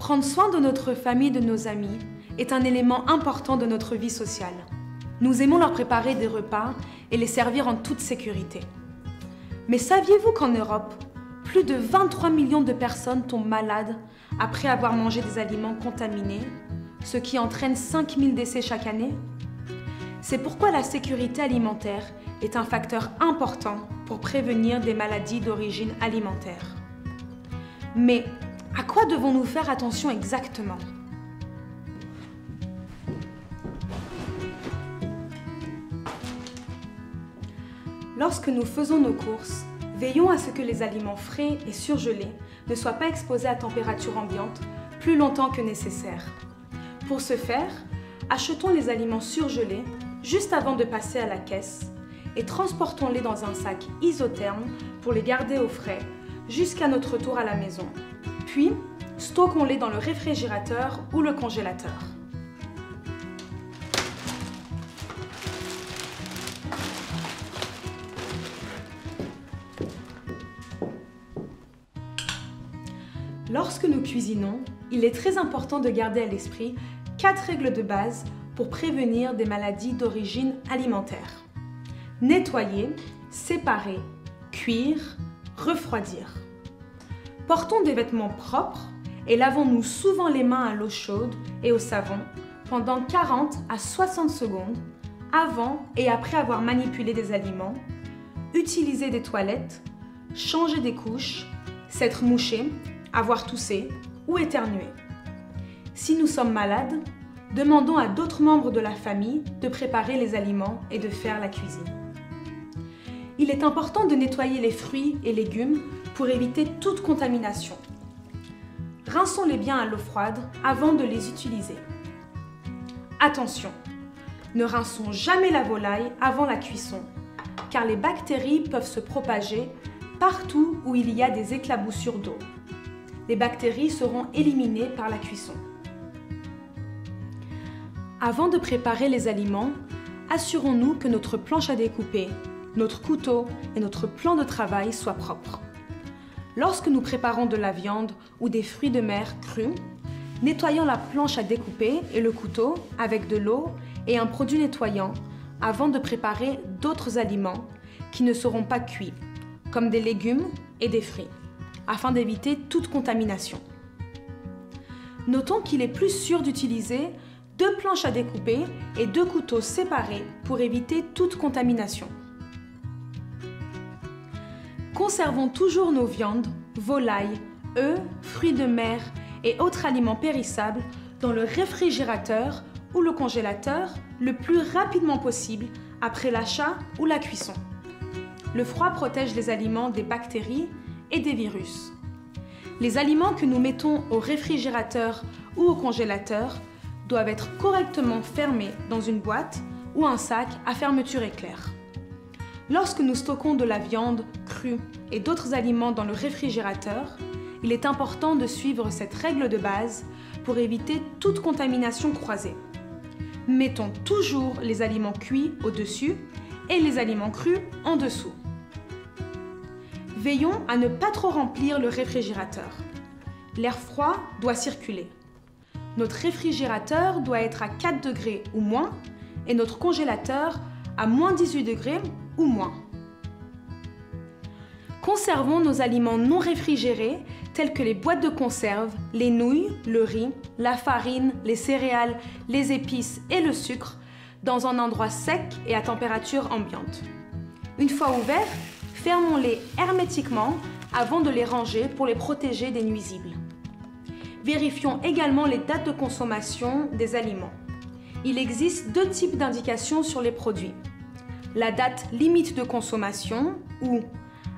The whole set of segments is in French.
Prendre soin de notre famille et de nos amis est un élément important de notre vie sociale. Nous aimons leur préparer des repas et les servir en toute sécurité. Mais saviez-vous qu'en Europe, plus de 23 millions de personnes tombent malades après avoir mangé des aliments contaminés, ce qui entraîne 5000 décès chaque année? C'est pourquoi la sécurité alimentaire est un facteur important pour prévenir des maladies d'origine alimentaire. Mais à quoi devons-nous faire attention exactement? Lorsque nous faisons nos courses, veillons à ce que les aliments frais et surgelés ne soient pas exposés à température ambiante plus longtemps que nécessaire. Pour ce faire, achetons les aliments surgelés juste avant de passer à la caisse et transportons-les dans un sac isotherme pour les garder au frais jusqu'à notre retour à la maison. Puis, stockons-les dans le réfrigérateur ou le congélateur. Lorsque nous cuisinons, il est très important de garder à l'esprit 4 règles de base pour prévenir des maladies d'origine alimentaire. Nettoyer, séparer, cuire, refroidir. Portons des vêtements propres et lavons-nous souvent les mains à l'eau chaude et au savon pendant 40 à 60 secondes avant et après avoir manipulé des aliments, utiliser des toilettes, changer des couches, s'être mouché, avoir toussé ou éternué. Si nous sommes malades, demandons à d'autres membres de la famille de préparer les aliments et de faire la cuisine. Il est important de nettoyer les fruits et légumes pour éviter toute contamination. Rinçons-les bien à l'eau froide avant de les utiliser. Attention, ne rinçons jamais la volaille avant la cuisson, car les bactéries peuvent se propager partout où il y a des éclaboussures d'eau. Les bactéries seront éliminées par la cuisson. Avant de préparer les aliments, assurons-nous que notre planche à découper, notre couteau et notre plan de travail soient propres. Lorsque nous préparons de la viande ou des fruits de mer crus, nettoyons la planche à découper et le couteau avec de l'eau et un produit nettoyant avant de préparer d'autres aliments qui ne seront pas cuits, comme des légumes et des fruits, afin d'éviter toute contamination. Notons qu'il est plus sûr d'utiliser 2 planches à découper et 2 couteaux séparés pour éviter toute contamination. Conservons toujours nos viandes, volailles, œufs, fruits de mer et autres aliments périssables dans le réfrigérateur ou le congélateur le plus rapidement possible après l'achat ou la cuisson. Le froid protège les aliments des bactéries et des virus. Les aliments que nous mettons au réfrigérateur ou au congélateur doivent être correctement fermés dans une boîte ou un sac à fermeture éclair. Lorsque nous stockons de la viande crue et d'autres aliments dans le réfrigérateur, il est important de suivre cette règle de base pour éviter toute contamination croisée. Mettons toujours les aliments cuits au-dessus et les aliments crus en dessous. Veillons à ne pas trop remplir le réfrigérateur. L'air froid doit circuler. Notre réfrigérateur doit être à 4 degrés ou moins et notre congélateur à moins 18 degrés ou moins. Conservons nos aliments non réfrigérés tels que les boîtes de conserve, les nouilles, le riz, la farine, les céréales, les épices et le sucre dans un endroit sec et à température ambiante. Une fois ouverts, fermons-les hermétiquement avant de les ranger pour les protéger des nuisibles. Vérifions également les dates de consommation des aliments. Il existe 2 types d'indications sur les produits. La date limite de consommation ou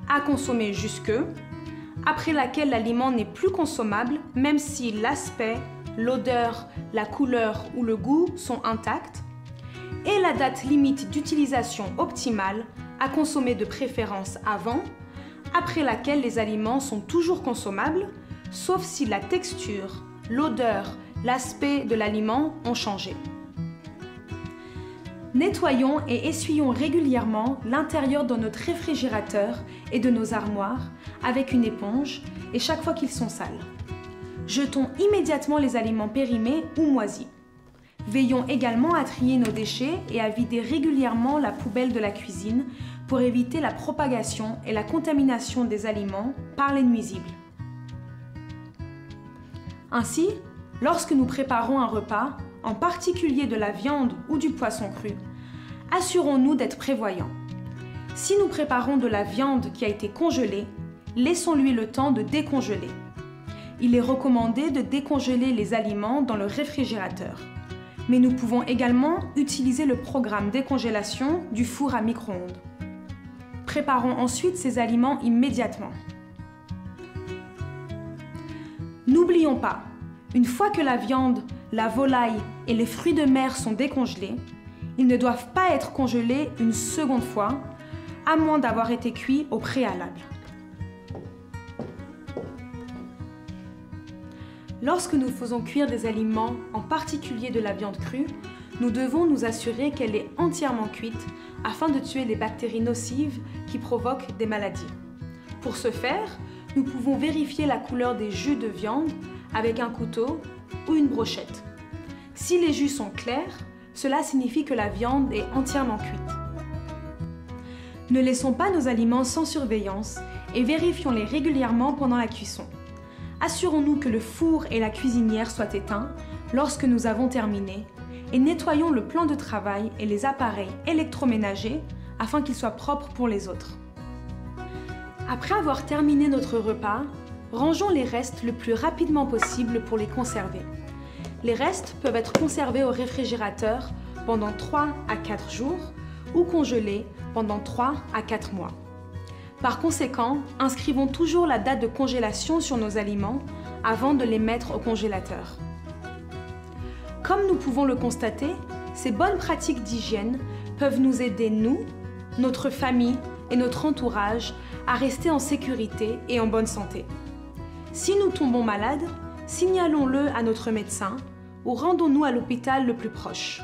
à consommer jusque, après laquelle l'aliment n'est plus consommable même si l'aspect, l'odeur, la couleur ou le goût sont intacts, et la date limite d'utilisation optimale à consommer de préférence avant, après laquelle les aliments sont toujours consommables, sauf si la texture, l'odeur, l'aspect de l'aliment ont changé. Nettoyons et essuyons régulièrement l'intérieur de notre réfrigérateur et de nos armoires avec une éponge et chaque fois qu'ils sont sales. Jetons immédiatement les aliments périmés ou moisis. Veillons également à trier nos déchets et à vider régulièrement la poubelle de la cuisine pour éviter la propagation et la contamination des aliments par les nuisibles. Ainsi, lorsque nous préparons un repas, en particulier de la viande ou du poisson cru, assurons-nous d'être prévoyants. Si nous préparons de la viande qui a été congelée, laissons-lui le temps de décongeler. Il est recommandé de décongeler les aliments dans le réfrigérateur. Mais nous pouvons également utiliser le programme décongélation du four à micro-ondes. Préparons ensuite ces aliments immédiatement. N'oublions pas, une fois que la viande, la volaille et les fruits de mer sont décongelés, ils ne doivent pas être congelés une seconde fois, à moins d'avoir été cuits au préalable. Lorsque nous faisons cuire des aliments, en particulier de la viande crue, nous devons nous assurer qu'elle est entièrement cuite afin de tuer les bactéries nocives qui provoquent des maladies. Pour ce faire, nous pouvons vérifier la couleur des jus de viande avec un couteau ou une brochette. Si les jus sont clairs, cela signifie que la viande est entièrement cuite. Ne laissons pas nos aliments sans surveillance et vérifions-les régulièrement pendant la cuisson. Assurons-nous que le four et la cuisinière soient éteints lorsque nous avons terminé et nettoyons le plan de travail et les appareils électroménagers afin qu'ils soient propres pour les autres. Après avoir terminé notre repas, rangeons les restes le plus rapidement possible pour les conserver. Les restes peuvent être conservés au réfrigérateur pendant 3 à 4 jours ou congelés pendant 3 à 4 mois. Par conséquent, inscrivons toujours la date de congélation sur nos aliments avant de les mettre au congélateur. Comme nous pouvons le constater, ces bonnes pratiques d'hygiène peuvent nous aider, nous, notre famille et notre entourage, à rester en sécurité et en bonne santé. Si nous tombons malades, signalons-le à notre médecin ou rendons-nous à l'hôpital le plus proche.